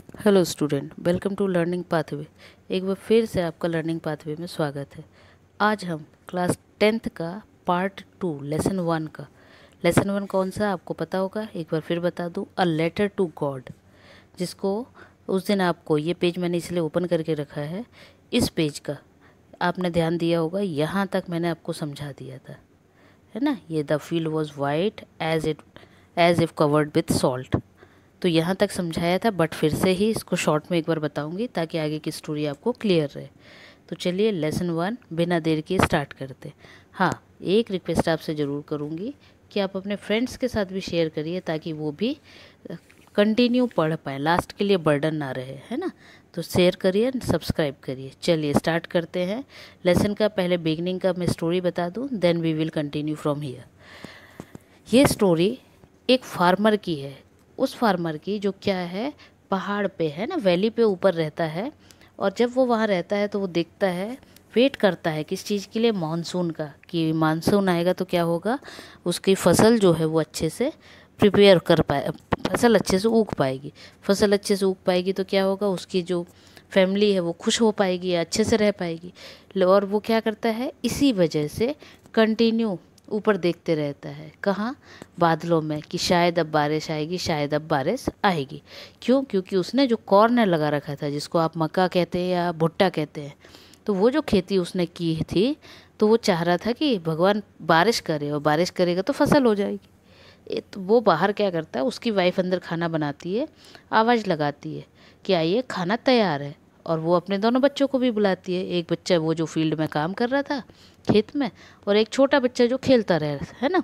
Hello student, welcome to learning pathway. एक बार फिर से आपका लर्निंग पाथवे में स्वागत है। आज हम क्लास 10th का पार्ट 2 लेसन 1 का लेसन 1 कौन सा आपको पता होगा, एक बार फिर बता दूं, अ लेटर टू गॉड, जिसको उस दिन आपको ये पेज मैंने इसलिए ओपन करके रखा है। इस पेज का आपने ध्यान दिया होगा, यहाँ तक मैंने आपको समझा दिया था, है ना। ये the field was white as if covered with salt, तो यहाँ तक समझाया था, बट फिर से ही इसको शॉर्ट में एक बार बताऊंगी ताकि आगे की स्टोरी आपको क्लियर रहे। तो चलिए लेसन 1 बिना देर के स्टार्ट करते। हाँ, एक रिक्वेस्ट आपसे ज़रूर करूँगी कि आप अपने फ्रेंड्स के साथ भी शेयर करिए ताकि वो भी कंटिन्यू पढ़ पाए, लास्ट के लिए बर्डन ना रहे, है ना। तो शेयर करिए, सब्सक्राइब करिए। चलिए स्टार्ट करते हैं लेसन का। पहले बिगनिंग का मैं स्टोरी बता दूँ, then we will continue from here. ये स्टोरी एक फार्मर की है, उस फार्मर की जो क्या है, पहाड़ पे है ना, वैली पे ऊपर रहता है। और जब वो वहाँ रहता है तो वो देखता है, वेट करता है किस चीज़ के लिए, मानसून का, कि मानसून आएगा तो क्या होगा, उसकी फसल जो है वो अच्छे से प्रिपेयर कर पाए, फसल अच्छे से उग पाएगी। फसल अच्छे से उग पाएगी तो क्या होगा, उसकी जो फैमिली है वो खुश हो पाएगी, अच्छे से रह पाएगी। और वो क्या करता है, इसी वजह से कंटिन्यू ऊपर देखते रहता है, कहाँ, बादलों में, कि शायद अब बारिश आएगी, शायद अब बारिश आएगी। क्यों? क्योंकि उसने जो कॉर्न लगा रखा था, जिसको आप मक्का कहते हैं या भुट्टा कहते हैं, तो वो जो खेती उसने की थी, तो वो चाह रहा था कि भगवान बारिश करे, और बारिश करेगा तो फसल हो जाएगी। तो वो बाहर क्या करता है, उसकी वाइफ अंदर खाना बनाती है, आवाज़ लगाती है कि आइए खाना तैयार है। और वो अपने दोनों बच्चों को भी बुलाती है, एक बच्चा वो जो फील्ड में काम कर रहा था खेत में, और एक छोटा बच्चा जो खेलता रहा, है ना।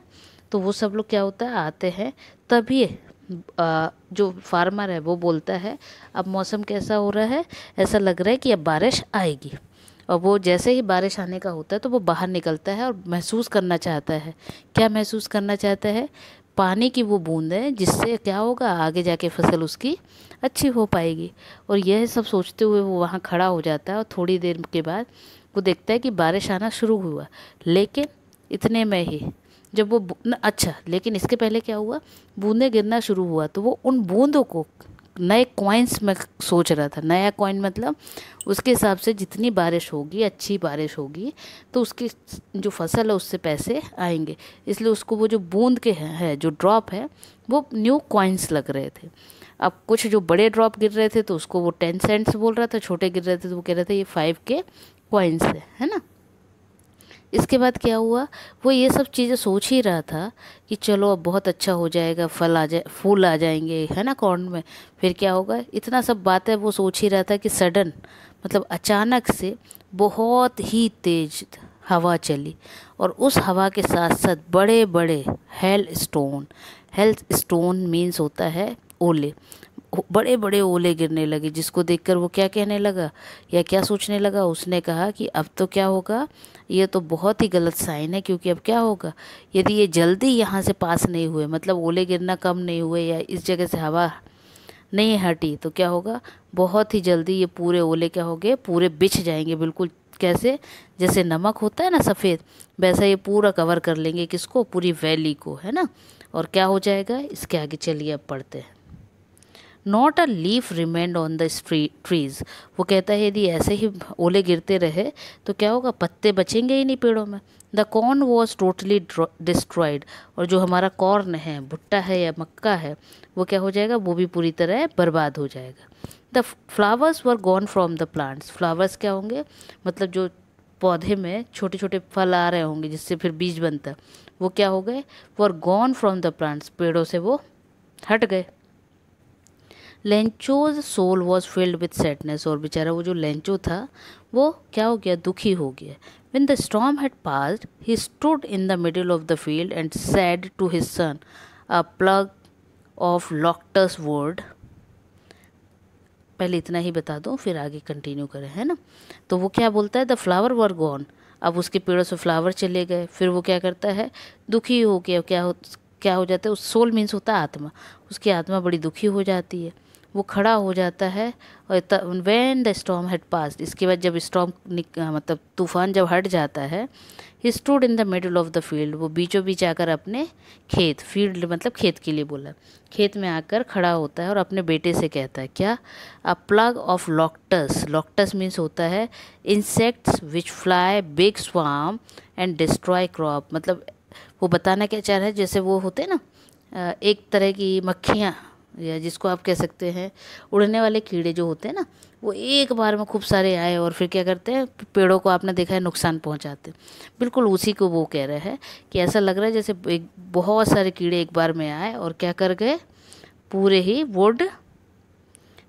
तो वो सब लोग क्या होता है, आते हैं। तभी जो फार्मर है वो बोलता है, अब मौसम कैसा हो रहा है, ऐसा लग रहा है कि अब बारिश आएगी। और वो जैसे ही बारिश आने का होता है तो वो बाहर निकलता है और महसूस करना चाहता है। क्या महसूस करना चाहता है? पानी की वो बूंद है, जिससे क्या होगा, आगे जाके फसल उसकी अच्छी हो पाएगी। और यह सब सोचते हुए वो वहाँ खड़ा हो जाता है, और थोड़ी देर के बाद वो देखता है कि बारिश आना शुरू हुआ। लेकिन इतने में ही जब वो अच्छा, लेकिन इसके पहले क्या हुआ, बूंदें गिरना शुरू हुआ, तो वो उन बूंदों को नए कॉइन्स में सोच रहा था। नया कॉइन मतलब उसके हिसाब से जितनी बारिश होगी, अच्छी बारिश होगी, तो उसकी जो फसल है उससे पैसे आएंगे। इसलिए उसको वो जो बूंद के है जो ड्रॉप है, वो न्यू कॉइन्स लग रहे थे। अब कुछ जो बड़े ड्रॉप गिर रहे थे तो उसको वो 10 सेंट्स बोल रहा था, छोटे गिर रहे थे तो वो कह रहे थे ये 5 के कॉइन्स है ना। इसके बाद क्या हुआ, वो ये सब चीज़ें सोच ही रहा था कि चलो अब बहुत अच्छा हो जाएगा, फल आ जाए, फूल आ जाएंगे, है ना, कॉर्न में। फिर क्या होगा, इतना सब बातें वो सोच ही रहा था कि सडन, मतलब अचानक से बहुत ही तेज हवा चली। और उस हवा के साथ साथ बड़े बड़े हेल स्टोन मीन्स होता है ओले, बड़े बड़े ओले गिरने लगे। जिसको देखकर वो क्या कहने लगा या क्या सोचने लगा, उसने कहा कि अब तो क्या होगा, ये तो बहुत ही गलत साइन है। क्योंकि अब क्या होगा, यदि ये जल्दी यहाँ से पास नहीं हुए, मतलब ओले गिरना कम नहीं हुए या इस जगह से हवा नहीं हटी, तो क्या होगा, बहुत ही जल्दी ये पूरे ओले क्या हो गए, पूरे बिछ जाएंगे बिल्कुल। कैसे? जैसे नमक होता है ना सफ़ेद, वैसा ये पूरा कवर कर लेंगे किसको, पूरी वैली को, है ना। और क्या हो जाएगा, इसके आगे चलिए अब पढ़ते हैं। Not a leaf remained on the trees. वो कहता है यदि ऐसे ही ओले गिरते रहे तो क्या होगा, पत्ते बचेंगे ही नहीं पेड़ों में। The corn was totally destroyed. और जो हमारा कॉर्न है, भुट्टा है या मक्का है, वो क्या हो जाएगा, वो भी पूरी तरह बर्बाद हो जाएगा। The flowers were gone from the plants. Flowers क्या होंगे, मतलब जो पौधे में छोटे छोटे फल आ रहे होंगे जिससे फिर बीज बनता, वो क्या हो गए, were gone from the plants, पेड़ों से वो हट गए। Lencho's soul was filled with sadness. और बेचारा वो जो लेंचो था वो क्या हो गया, दुखी हो गया। When the storm had passed, he stood in the middle of the field and said to his son, a plug of Loctus wood. पहले इतना ही बता दूं, फिर आगे कंटिन्यू करें, है ना। तो वो क्या बोलता है, द फ्लावर वर गॉन, अब उसके पेड़ों से फ्लावर चले गए। फिर वो क्या करता है, दुखी हो गया, क्या हो जाता है, उस सोल मीन्स होता है आत्मा, उसकी आत्मा बड़ी दुखी हो जाती है। वो खड़ा हो जाता है। और when the storm had passed, इसके बाद जब स्टॉर्म मतलब तूफान जब हट जाता है, he stood in the middle of the field, वो बीचों बीच आकर अपने खेत, फील्ड मतलब खेत के लिए बोला, खेत में आकर खड़ा होता है और अपने बेटे से कहता है क्या, अ प्लग ऑफ लॉक्टस, लॉक्टस मीन्स होता है insects which fly big swarm and destroy crop, मतलब वो बताना क्या चाह रहा है, जैसे वो होते हैं ना एक तरह की मक्खियाँ, या जिसको आप कह सकते हैं उड़ने वाले कीड़े जो होते हैं ना, वो एक बार में खूब सारे आए और फिर क्या करते हैं, पेड़ों को आपने देखा है नुकसान पहुंचाते हैं, बिल्कुल उसी को वो कह रहे हैं कि ऐसा लग रहा है जैसे एक बहुत सारे कीड़े एक बार में आए और क्या कर गए, पूरे he would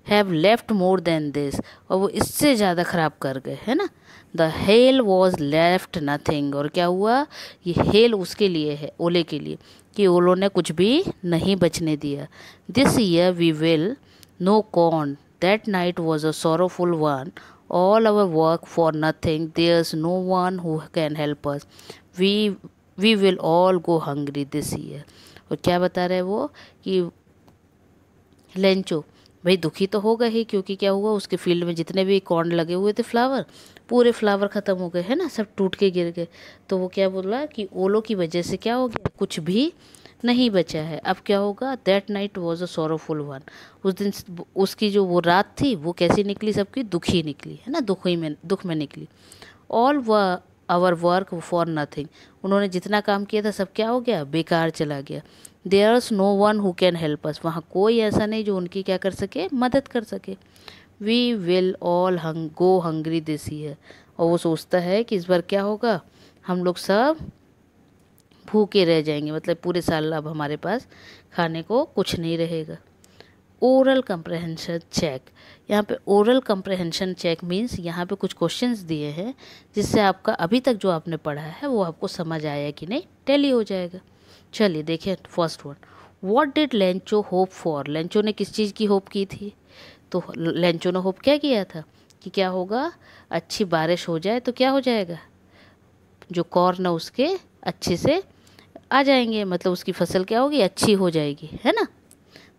have left more than this, और वो इससे ज़्यादा ख़राब कर गए, है ना। The hell was left nothing, और क्या हुआ, ये हेल उसके लिए है, ओले के लिए, कि ओलों ने कुछ भी नहीं बचने दिया। This year we will no corn, that night was a sorrowful one, all our work for nothing, there is no one who can help us, we will all go hungry this year. और क्या बता रहे हैं वो कि Lencho भाई दुखी तो होगा ही, क्योंकि क्या हुआ, उसके फील्ड में जितने भी कॉर्न लगे हुए थे फ्लावर, पूरे फ्लावर ख़त्म हो गए, है ना, सब टूट के गिर गए। तो वो क्या बोला कि ओलों की वजह से क्या हो गया, कुछ भी नहीं बचा है। अब क्या होगा, that night was a sorrowful one, उस दिन उसकी जो वो रात थी वो कैसी निकली, सबकी दुखी निकली, है ना, दुख में निकली। All our work for nothing, उन्होंने जितना काम किया था सब क्या हो गया, बेकार चला गया। There is no one who can help us, वहाँ कोई ऐसा नहीं जो उनकी क्या कर सके, मदद कर सके। We will all go hungry this year, और वो सोचता है कि इस बार क्या होगा, हम लोग सब भूखे रह जाएंगे, मतलब पूरे साल अब हमारे पास खाने को कुछ नहीं रहेगा। ओरल कंप्रहेंशन चेक, यहाँ पे ओरल कंप्रहेंशन चेक मीन्स यहाँ पे कुछ क्वेश्चंस दिए हैं जिससे आपका अभी तक जो आपने पढ़ा है वो आपको समझ आया कि नहीं, टैली हो जाएगा। चलिए देखिए first one, what did Lencho hope for, Lencho ने किस चीज़ की होप की थी, तो लेंचो ने होप क्या किया था कि क्या होगा, अच्छी बारिश हो जाए तो क्या हो जाएगा, जो कॉर्न है उसके अच्छे से आ जाएंगे, मतलब उसकी फसल क्या होगी, अच्छी हो जाएगी, है ना।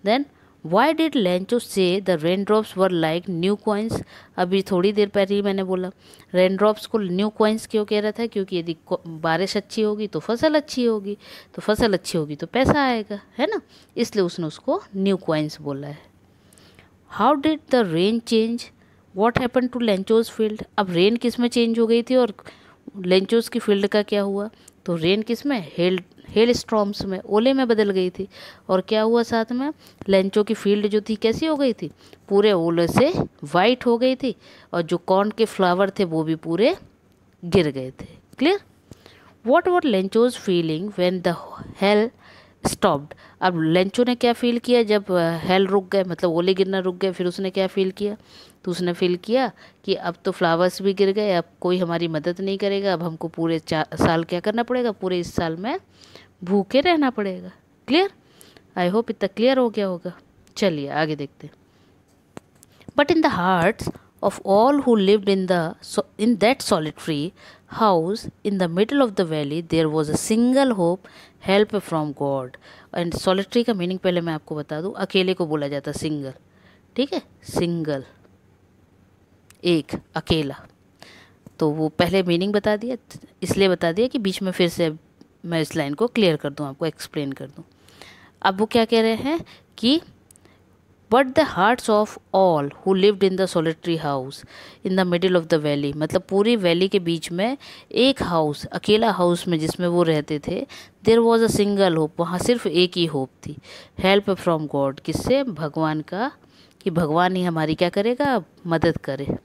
देन वाई डिड लेंचो से the rain drops were like new coins, अभी थोड़ी देर पहले ही मैंने बोला रेन ड्रॉप्स को न्यू कॉइन्स क्यों कह रहा था, क्योंकि यदि बारिश अच्छी होगी तो फसल अच्छी होगी, तो फसल अच्छी होगी तो पैसा आएगा, है ना, इसलिए उसने उसको न्यू कॉइन्स बोला है। How did the rain change, what happen to Lencho's field, अब रेन किस में चेंज हो गई थी और लेंचोज की फील्ड का क्या हुआ, तो रेन किस में, हेल स्टॉर्म्स में, ओले में बदल गई थी। और क्या हुआ साथ में, लेंचो की फील्ड जो थी कैसी हो गई थी, पूरे ओले से वाइट हो गई थी, और जो कॉर्न के फ्लावर थे वो भी पूरे गिर गए थे। Clear. What were Lencho's feeling when the hell stopped, अब लेंचो ने क्या फील किया जब हेल रुक गए, मतलब ओले गिरना रुक गए, फिर उसने क्या फील किया, तो उसने फील किया कि अब तो फ्लावर्स भी गिर गए, अब कोई हमारी मदद नहीं करेगा, अब हमको पूरे साल क्या करना पड़ेगा, पूरे इस साल में भूखे रहना पड़ेगा। क्लियर, आई होप इतना क्लियर हो गया होगा। चलिए आगे देखते हैं। But in the hearts of all who lived in that solitary house in the middle of the valley there was a single hope, help from God। and solitary का meaning पहले मैं आपको बता दूं, अकेले को बोला जाता है सिंगल, ठीक है, सिंगल एक, अकेला, तो वो पहले मीनिंग बता दिया, इसलिए बता दिया कि बीच में फिर से मैं इस लाइन को क्लियर कर दूं, आपको एक्सप्लेन कर दूं। अब वो क्या कह रहे हैं कि but the hearts of all who lived in the solitary house in the middle of the valley, मतलब पूरी वैली के बीच में एक हाउस, अकेला हाउस में जिसमें वो रहते थे, there was a single hope, वहाँ सिर्फ एक ही होप थी, हेल्प फ्रॉम गॉड, किससे, भगवान का, कि भगवान ही हमारी क्या करेगा, मदद करे।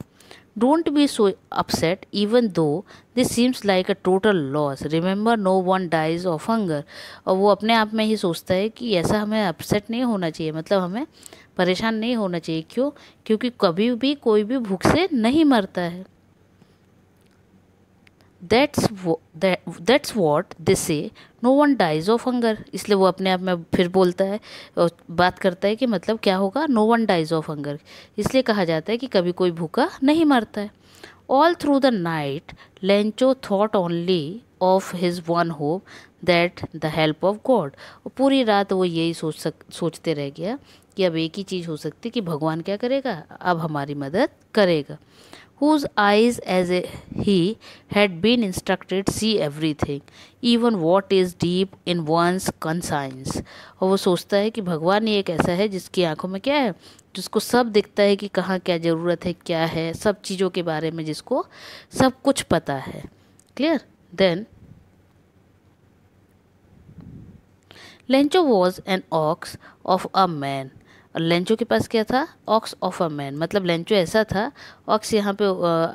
Don't be so upset even though this seems like a total loss, remember no one dies of hunger, और वो अपने आप में ही सोचता है कि ऐसा हमें अपसेट नहीं होना चाहिए, मतलब हमें परेशान नहीं होना चाहिए, क्यों, क्योंकि कभी भी कोई भी भूख से नहीं मरता है। That's what they say no one dies of hunger, इसलिए वो अपने आप में फिर बोलता है और बात करता है कि मतलब क्या होगा, no one dies of hunger, इसलिए कहा जाता है कि कभी कोई भूखा नहीं मरता है। All through the night Lencho thought only of his one hope that the help of God, और पूरी रात वो यही सोचते रह गया कि अब एक ही चीज़ हो सकती कि भगवान क्या करेगा, अब हमारी मदद करेगा। Whose eyes as he had been instructed see everything, even what is deep in one's conscience। और वो सोचता है कि भगवान ही एक ऐसा है जिसकी आंखों में क्या है, जिसको सब दिखता है कि कहाँ क्या ज़रूरत है, क्या है, सब चीज़ों के बारे में जिसको सब कुछ पता है। Clear. Then Lencho was an ox of a man. और लेंचो के पास क्या था, ऑक्स ऑफ अ मैन, मतलब लेंचो ऐसा था, ऑक्स यहाँ पे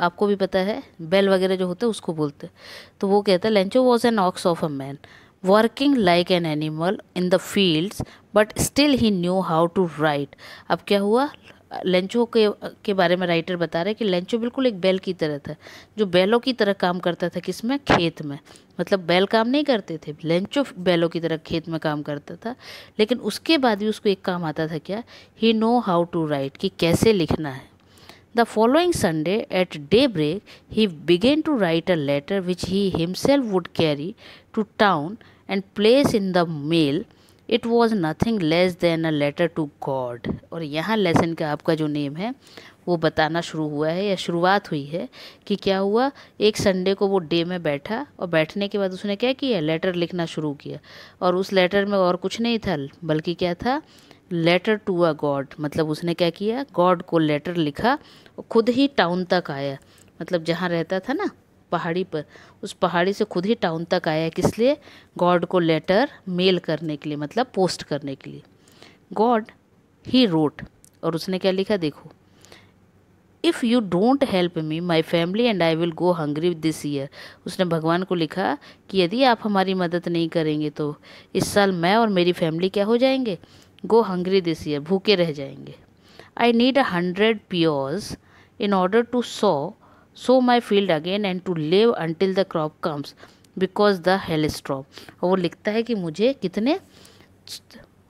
आपको भी पता है बैल वगैरह जो होते हैं उसको बोलते हैं। तो वो कहता है Lencho was an ox of a man working like an animal in the fields but still he knew how to write. अब क्या हुआ, लेंचो के बारे में राइटर बता रहे हैं कि लेंचो बिल्कुल एक बैल की तरह था, जो बैलों की तरह काम करता था, किसमें, खेत में। मतलब बैल काम नहीं करते थे, लेंचो बैलों की तरह खेत में काम करता था, लेकिन उसके बाद भी उसको एक काम आता था, क्या, he know how to write, कि कैसे लिखना है। The following Sunday at daybreak he began to write a letter which he himself would carry to town and place in the mail. It was nothing less than a letter to God. और यहाँ lesson का आपका जो name है वो बताना शुरू हुआ है, या शुरुआत हुई है कि क्या हुआ, एक संडे को वो डे में बैठा और बैठने के बाद उसने क्या किया, लेटर लिखना शुरू किया। और उस लेटर में और कुछ नहीं था बल्कि क्या था, लेटर टू अ गॉड। मतलब उसने क्या किया, गॉड को लेटर लिखा और खुद ही टाउन तक आया, मतलब जहाँ रहता था ना पहाड़ी पर, उस पहाड़ी से खुद ही टाउन तक आया, किस लिए, गॉड को लेटर मेल करने के लिए, मतलब पोस्ट करने के लिए। गॉड ही रोट, और उसने क्या लिखा देखो, if you don't help me my family and I will go hungry this year. उसने भगवान को लिखा कि यदि आप हमारी मदद नहीं करेंगे तो इस साल मैं और मेरी फैमिली क्या हो जाएंगे, गो हंग्री दिस ईयर, भूखे रह जाएंगे। I need 100 pesos in order to sow my field again and to live until the crop comes because the hail storm. और वो लिखता है कि मुझे कितने,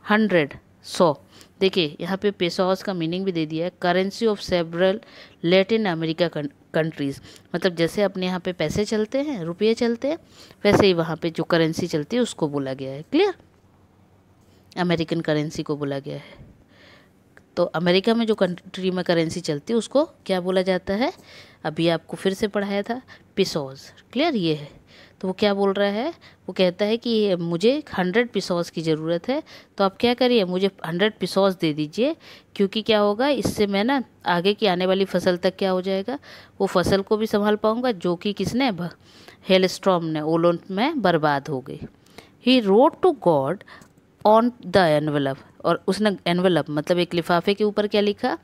100, 100। देखिए यहाँ पे पेसोस का मीनिंग भी दे दिया है, currency of several Latin America countries. मतलब जैसे अपने यहाँ पे पैसे चलते हैं, रुपये चलते हैं, वैसे ही वहाँ पे जो करेंसी चलती है उसको बोला गया है। क्लियर, अमेरिकन करेंसी को बोला गया है। तो अमेरिका में जो कंट्री में करेंसी चलती है उसको क्या बोला जाता है, अभी आपको फिर से पढ़ाया था, पिसोस। क्लियर, ये है। तो वो क्या बोल रहा है, वो कहता है कि मुझे 100 पिसोस की ज़रूरत है, तो आप क्या करिए, मुझे 100 पिसोस दे दीजिए, क्योंकि क्या होगा, इससे मैं ना आगे की आने वाली फसल तक क्या हो जाएगा, वो फसल को भी संभाल पाऊँगा जो कि किसने, हेल स्ट्रॉम ने, ओलोन में बर्बाद हो गई। He wrote to God on the envelope, और उसने एनवेलप मतलब एक लिफाफे के ऊपर क्या लिखा,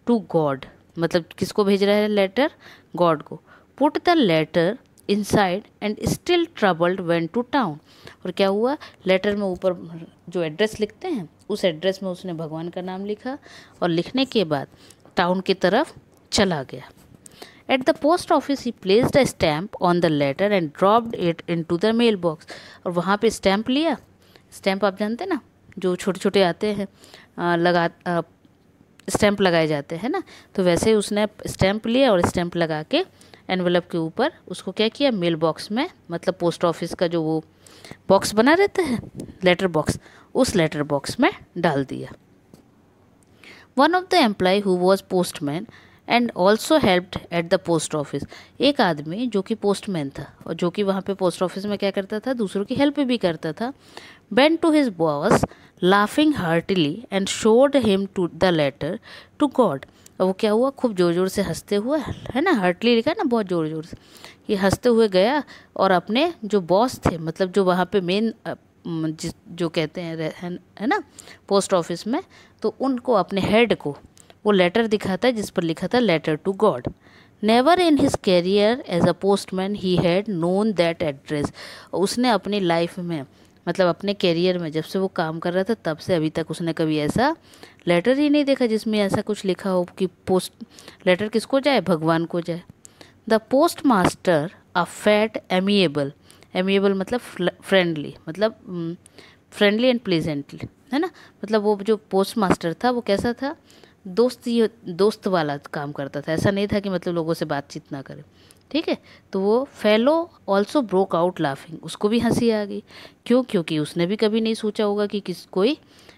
टू गॉड, मतलब किसको भेज रहा है लेटर, गॉड को। Put the letter inside and still troubled went to town. और क्या हुआ, लेटर में ऊपर जो एड्रेस लिखते हैं उस एड्रेस में उसने भगवान का नाम लिखा, और लिखने के बाद टाउन की तरफ चला गया। At the post office he placed a stamp on the letter and dropped it into the mail box. और वहाँ पे स्टैम्प लिया, स्टैम्प आप जानते हैं ना, जो छोटे छोटे आते हैं, स्टैम्प लगाए जाते हैं ना, तो वैसे ही उसने स्टैम्प लिया और स्टैम्प लगा के एनवेलप के ऊपर उसको क्या किया, मेल बॉक्स में, मतलब पोस्ट ऑफिस का जो वो बॉक्स बना रहता है, लेटर बॉक्स, उस लेटर बॉक्स में डाल दिया। One of the employee who was postman and also helped at the post office. एक आदमी जो कि पोस्टमैन था और जो कि वहाँ पे पोस्ट ऑफिस में क्या करता था, दूसरों की हेल्प भी करता था, went to his boss laughing heartily and showed him to the letter to God. और वो क्या हुआ, खूब ज़ोर ज़ोर से हंसते हुए, है ना, हार्टली लिखा है ना, बहुत ज़ोर ज़ोर से, ये हंसते हुए गया और अपने जो बॉस थे, मतलब जो वहाँ पे मेन जो कहते हैं है ना पोस्ट ऑफिस में, तो उनको, अपने हेड को वो लेटर दिखाता है जिस पर लिखा था letter to God. Never in his career as a postman he had known that address. उसने अपनी लाइफ में, मतलब अपने कैरियर में, जब से वो काम कर रहा था तब से अभी तक उसने कभी ऐसा लेटर ही नहीं देखा जिसमें ऐसा कुछ लिखा हो कि पोस्ट लेटर किसको जाए, भगवान को जाए। The post master a fat amiable, amiable मतलब फ्रेंडली, मतलब फ्रेंडली एंड प्लीजेंटली, है ना, मतलब वो जो पोस्ट मास्टर था वो कैसा था, दोस्त वाला काम करता था, ऐसा नहीं था कि मतलब लोगों से बातचीत ना करे। ठीक है, तो वो fellow also broke out laughing, उसको भी हंसी आ गई। क्यों, क्योंकि उसने भी कभी नहीं सोचा होगा कि कोई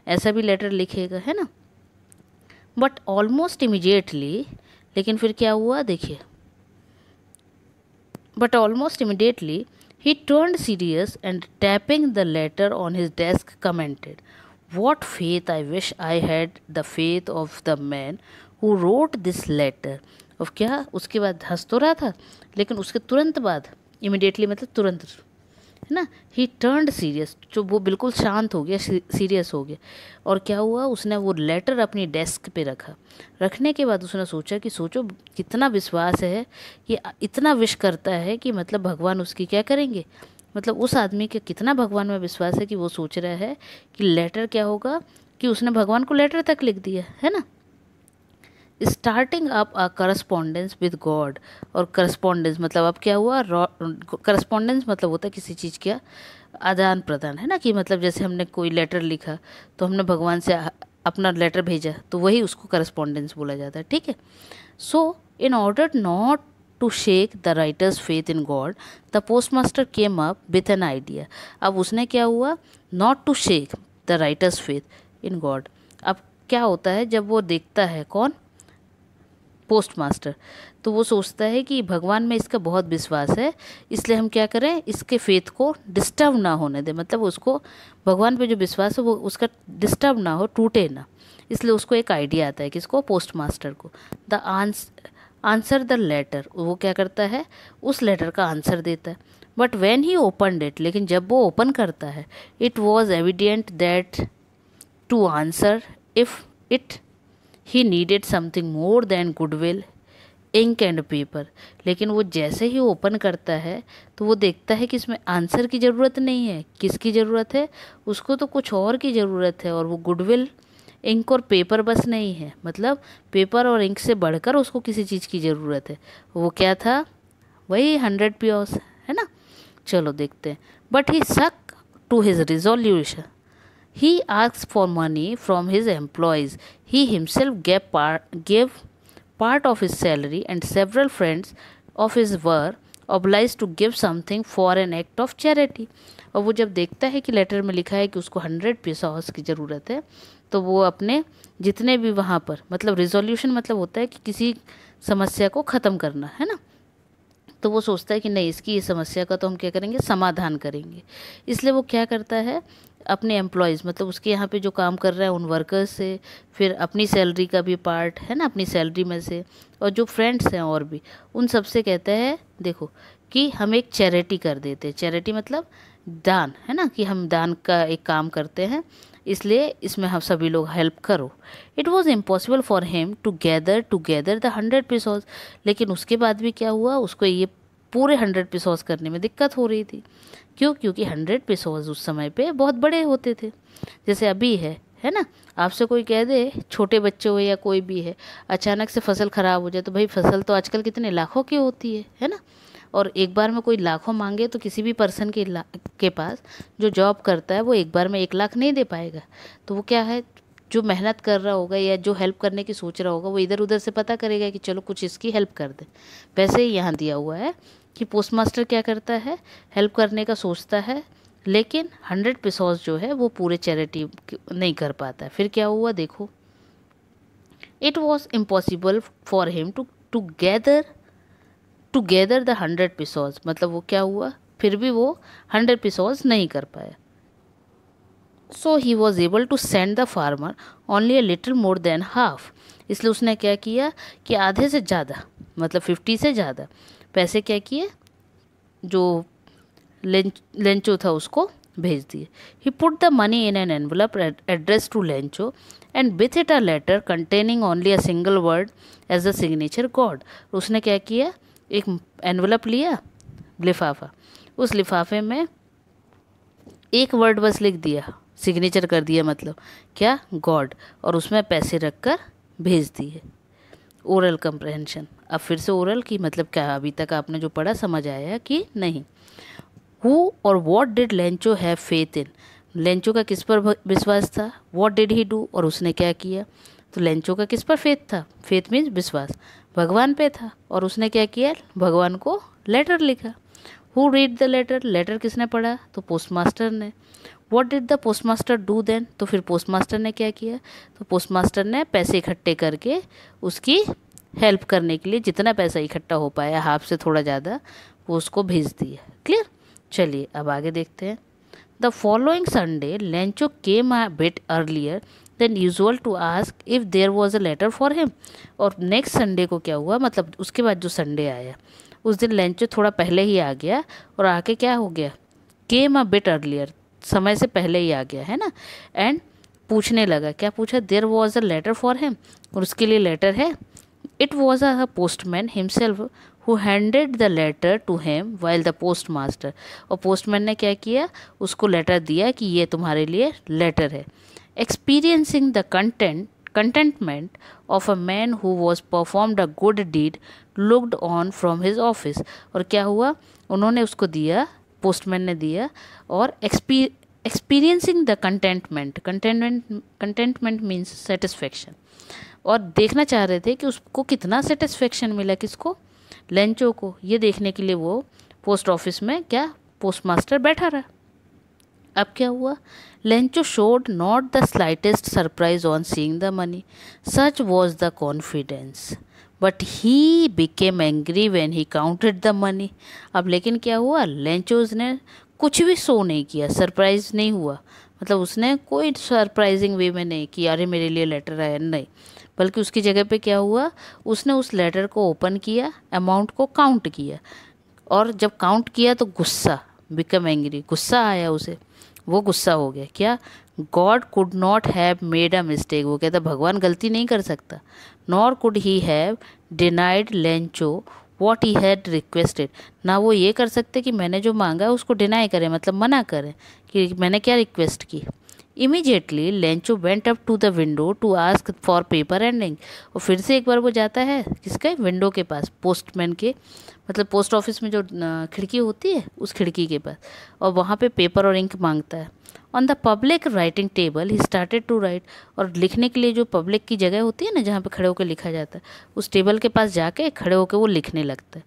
ऐसा भी लेटर लिखेगा, है ना। बट ऑलमोस्ट इमिडिएटली, लेकिन फिर क्या हुआ देखिए, but almost immediately he turned serious and tapping the letter on his desk commented, "What faith! I wish I had the faith of the man who wrote this letter." और क्या उसके बाद हंस तो रहा था, लेकिन उसके तुरंत बाद, इमिडिएटली मतलब तुरंत, है ना, ही टर्न्ड सीरियस, जो वो बिल्कुल शांत हो गया, सीरियस हो गया। और क्या हुआ, उसने वो लेटर अपनी डेस्क पे रखा। रखने के बाद उसने सोचा कि सोचो कितना विश्वास है कि इतना विश करता है कि मतलब भगवान उसकी क्या करेंगे, मतलब उस आदमी का कितना भगवान में विश्वास है कि वो सोच रहा है कि लेटर क्या होगा, कि उसने भगवान को लेटर तक लिख दिया है ना। Starting up a correspondence with God, और करस्पॉन्डेंस मतलब अब क्या हुआ, करस्पॉन्डेंस मतलब होता है किसी चीज़ का आदान प्रदान, है ना, कि मतलब जैसे हमने कोई लेटर लिखा तो हमने भगवान से अपना लेटर भेजा, तो वही उसको करस्पॉन्डेंस बोला जाता है, ठीक है। So in order not to shake the writer's faith in God, the postmaster came up with an idea. अब उसने क्या हुआ, not to shake the writer's faith in God. अब क्या होता है जब वो देखता है, कौन, पोस्टमास्टर, तो वो सोचता है कि भगवान में इसका बहुत विश्वास है, इसलिए हम क्या करें, इसके फेथ को डिस्टर्ब ना होने दें, मतलब उसको भगवान पे जो विश्वास है वो उसका डिस्टर्ब ना हो, टूटे ना। इसलिए उसको एक आइडिया आता है, किसको, पोस्टमास्टर को। द आंसर द लेटर, वो क्या करता है, उस लेटर का आंसर देता है। But when he opened it, लेकिन जब वो ओपन करता है, it was evident that to answer if it he needed something more than goodwill, ink and paper. लेकिन वो जैसे ही ओपन करता है तो वो देखता है कि इसमें आंसर की ज़रूरत नहीं है, किसकी ज़रूरत है, उसको तो कुछ और की ज़रूरत है, और वो गुडविल, इंक और पेपर बस नहीं है, मतलब पेपर और इंक से बढ़कर उसको किसी चीज़ की ज़रूरत है। वो क्या था, वही 100 प्योर्स, है ना। चलो देखते हैं। But he stuck to his resolution, he asked for money from his employees. He himself gave part of his salary, and several friends of his were obliged to give something for an act of charity. और वो जब देखता है कि letter में लिखा है कि उसको 100 पैसा की ज़रूरत है, तो वो अपने जितने भी वहाँ पर, मतलब रिजोल्यूशन मतलब होता है कि किसी समस्या को ख़त्म करना, है ना, तो वो सोचता है कि नहीं, इसकी इस समस्या का तो हम क्या करेंगे, समाधान करेंगे। इसलिए वो क्या करता है, अपने एम्प्लॉयज़, मतलब उसके यहाँ पे जो काम कर रहा है उन वर्कर्स से, फिर अपनी सैलरी का भी पार्ट, है ना, अपनी सैलरी में से, और जो फ्रेंड्स हैं और भी, उन सब से कहता है देखो कि हम एक चैरिटी कर देते हैं। चैरिटी मतलब दान, है ना, कि हम दान का एक काम करते हैं, इसलिए इसमें हम सभी लोग हेल्प करो। It was impossible for him to gather the 100 pesos, लेकिन उसके बाद भी क्या हुआ, उसको ये पूरे 100 पेसोस करने में दिक्कत हो रही थी। क्यों, क्योंकि 100 पेसोस उस समय पे बहुत बड़े होते थे, जैसे अभी है ना। आपसे कोई कह दे, छोटे बच्चे हो या कोई भी है, अचानक से फसल ख़राब हो जाए, तो भाई फसल तो आजकल कितने लाखों की होती है ना। और एक बार में कोई लाखों मांगे तो किसी भी पर्सन के पास जो जॉब करता है वो एक बार में 1 लाख नहीं दे पाएगा। तो वो क्या है, जो मेहनत कर रहा होगा या जो हेल्प करने की सोच रहा होगा, वो इधर उधर से पता करेगा कि चलो कुछ इसकी हेल्प कर दे। वैसे ही यहाँ दिया हुआ है कि पोस्टमास्टर क्या करता है, हेल्प करने का सोचता है, लेकिन 100 पेसोस जो है वो पूरे चैरिटी नहीं कर पाता है। फिर क्या हुआ देखो, it was impossible for him to gather the 100 pesos, मतलब वो क्या हुआ, फिर भी वो 100 पेसोस नहीं कर पाया। So he was able to send the farmer only a little more than half, इसलिए उसने क्या किया कि आधे से ज़्यादा, मतलब 50 से ज़्यादा पैसे क्या किए, जो लेंचो था उसको भेज दिए। He put the money in an envelope address to Lencho and with it a letter containing only a single word as the signature God. उसने क्या किया, एक एनवलप लिया, लिफाफा, उस लिफाफे में एक वर्ड बस लिख दिया, सिग्नेचर कर दिया, मतलब क्या, गॉड, और उसमें पैसे रखकर भेज दिए। ओरल कंप्रहेंशन, अब फिर से ओरल की मतलब क्या, अभी तक आपने जो पढ़ा समझ आया कि नहीं। हु और what did Lencho have faith in, Lencho का किस पर विश्वास था, व्हाट डिड ही डू, और उसने क्या किया, तो लेंचो का किस पर फेथ था, फेथ मीन्स विश्वास, भगवान पे था, और उसने क्या किया, भगवान को लेटर लिखा। Who read the letter, letter किसने पढ़ा, तो पोस्टमास्टर ने। What did the postmaster do then, तो फिर पोस्टमास्टर ने क्या किया, तो पोस्टमास्टर ने पैसे इकट्ठे करके उसकी हेल्प करने के लिए जितना पैसा इकट्ठा हो पाया, हाफ से थोड़ा ज़्यादा, वो उसको भेज दिया। क्लियर। चलिए अब आगे देखते हैं। The following Sunday Lencho came a bit earlier than usual to ask if there was a letter for him. और नेक्स्ट संडे को क्या हुआ, मतलब उसके बाद जो संडे आया उस दिन लेंचो थोड़ा पहले ही आ गया, और आके क्या हो गया, केम अ बिट अर्लियर, समय से पहले ही आ गया है ना, एंड पूछने लगा, क्या पूछा, there was a letter for him, और उसके लिए लेटर है। It was a postman himself who handed the letter to him while the post master, और पोस्टमैन ने क्या किया, उसको लेटर दिया कि ये तुम्हारे लिए लेटर है। Experiencing the contentment of a man who was performed a good deed looked on from his office, और क्या हुआ, उन्होंने उसको दिया, पोस्टमैन ने दिया, और experiencing the contentment means satisfaction, और देखना चाह रहे थे कि उसको कितना सेटिस्फेक्शन मिला, किसको, लेंचो को, ये देखने के लिए वो पोस्ट ऑफिस में क्या पोस्टमास्टर बैठा रहा। अब क्या हुआ, Lencho showed not the slightest surprise on seeing the money, such was the confidence, but he became angry when he counted the money. अब लेकिन क्या हुआ, लेंचोज ने कुछ भी शो नहीं किया, सरप्राइज नहीं हुआ, मतलब उसने कोई सरप्राइजिंग वे में नहीं किया, अरे मेरे लिए लेटर आया, नहीं, बल्कि उसकी जगह पे क्या हुआ, उसने उस लेटर को ओपन किया, अमाउंट को काउंट किया, और जब काउंट किया तो गुस्सा, बिकम एंग्री, गुस्सा आया उसे, वो गुस्सा हो गया, क्या, God could not have made a mistake, वो कहता भगवान गलती नहीं कर सकता, nor could he have denied Lencho what he had requested, ना वो ये कर सकते कि मैंने जो मांगा है उसको डिनाई करें, मतलब मना करें कि मैंने क्या रिक्वेस्ट की। Immediately Lencho went up to the window to ask for paper and ink, और फिर से एक बार वो जाता है किसके, विंडो के पास, पोस्टमैन के, मतलब पोस्ट ऑफिस में जो खिड़की होती है उस खिड़की के पास, और वहाँ पे पेपर और इंक मांगता है। On the public writing table he started to write, और लिखने के लिए जो पब्लिक की जगह होती है ना जहाँ पे खड़े होकर लिखा जाता है, उस टेबल के पास जाके खड़े होकर वो लिखने लगता है।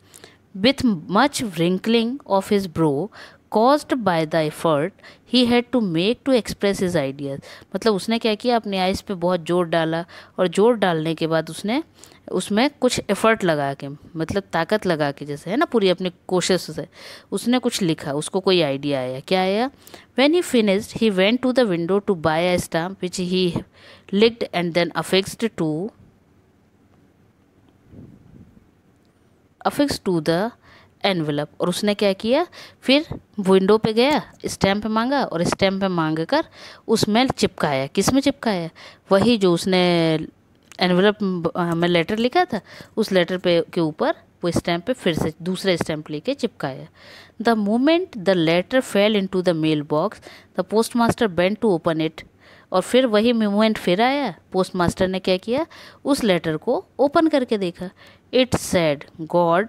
With much wrinkling of his brow caused by the effort he had to make to express his ideas, मतलब उसने क्या किया, अपने आइज पे बहुत जोर डाला, और जोर डालने के बाद उसने उसमें कुछ एफर्ट लगा के, मतलब ताकत लगा के, जैसे है ना, पूरी अपनी कोशिश से उसने कुछ लिखा, उसको कोई आइडिया आया, क्या आया, when he finished he went to the window to buy a stamp which he licked and then affixed to the envelope, और उसने क्या किया, फिर विंडो पे गया, स्टैम्प मांगा, और स्टैम्प मांग कर उसमें चिपकाया, किस में चिपकाया, वही जो उसने एनवेलप में लेटर लिखा था, उस लेटर पे के ऊपर वो स्टैम्प पे फिर से दूसरा स्टैम्प लेके चिपकाया। The moment the letter fell into the mail box the post master went to open it, और फिर वही मोमेंट फिर आया, पोस्ट मास्टर ने क्या किया, उस लेटर को ओपन करके देखा। It said God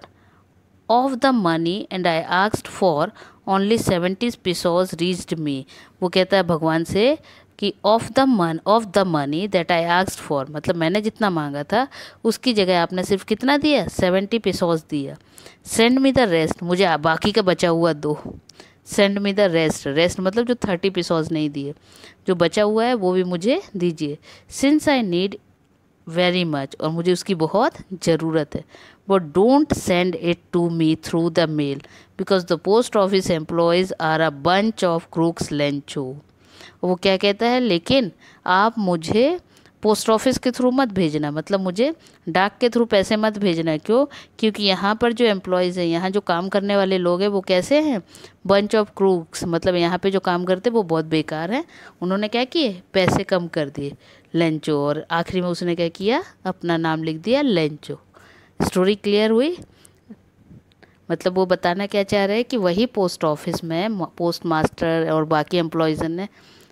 of the money and I asked for only 70 pesos reached me, वो कहता है भगवान से कि of the money that I asked for, मतलब मैंने जितना मांगा था उसकी जगह आपने सिर्फ कितना दिया, 70 pesos दिया। सेंड मी द रेस्ट, मुझे बाकी का बचा हुआ दो, सेंड मी द रेस्ट मतलब जो 30 pesos नहीं दिए, जो बचा हुआ है वो भी मुझे दीजिए। Since I need very much, और मुझे उसकी बहुत ज़रूरत है, but don't send it to me through the mail because the post office employees are a bunch of crooks Lencho. वो क्या कहता है, लेकिन आप मुझे पोस्ट ऑफिस के थ्रू मत भेजना, मतलब मुझे डाक के थ्रू पैसे मत भेजना, क्यों, क्योंकि यहाँ पर जो एम्प्लॉयज़ हैं, यहाँ जो काम करने वाले लोग हैं वो कैसे हैं, बंच ऑफ क्रूक्स, मतलब यहाँ पे जो काम करते वो बहुत बेकार हैं, उन्होंने क्या किए, पैसे कम कर दिए, लेंचो, और आखिरी में उसने क्या किया, अपना नाम लिख दिया लेंचो। स्टोरी क्लियर हुई, मतलब वो बताना क्या चाह रहे हैं कि वही पोस्ट ऑफिस में पोस्ट मास्टर और बाकी एम्प्लॉयज़ ने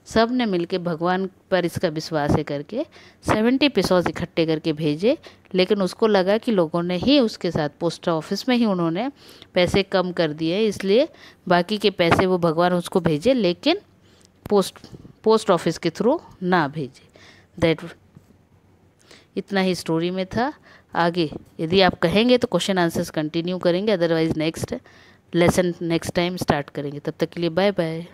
सब ने मिलके भगवान पर इसका विश्वास है करके 70 pesos इकट्ठे करके भेजे, लेकिन उसको लगा कि लोगों ने ही उसके साथ पोस्ट ऑफिस में ही उन्होंने पैसे कम कर दिए, इसलिए बाकी के पैसे वो भगवान उसको भेजे, लेकिन पोस्ट ऑफिस के थ्रू ना भेजे। दैट इतना ही स्टोरी में था। आगे यदि आप कहेंगे तो क्वेश्चन आंसर्स कंटिन्यू करेंगे, otherwise next lesson next time start करेंगे। तब तक के लिए बाय बाय।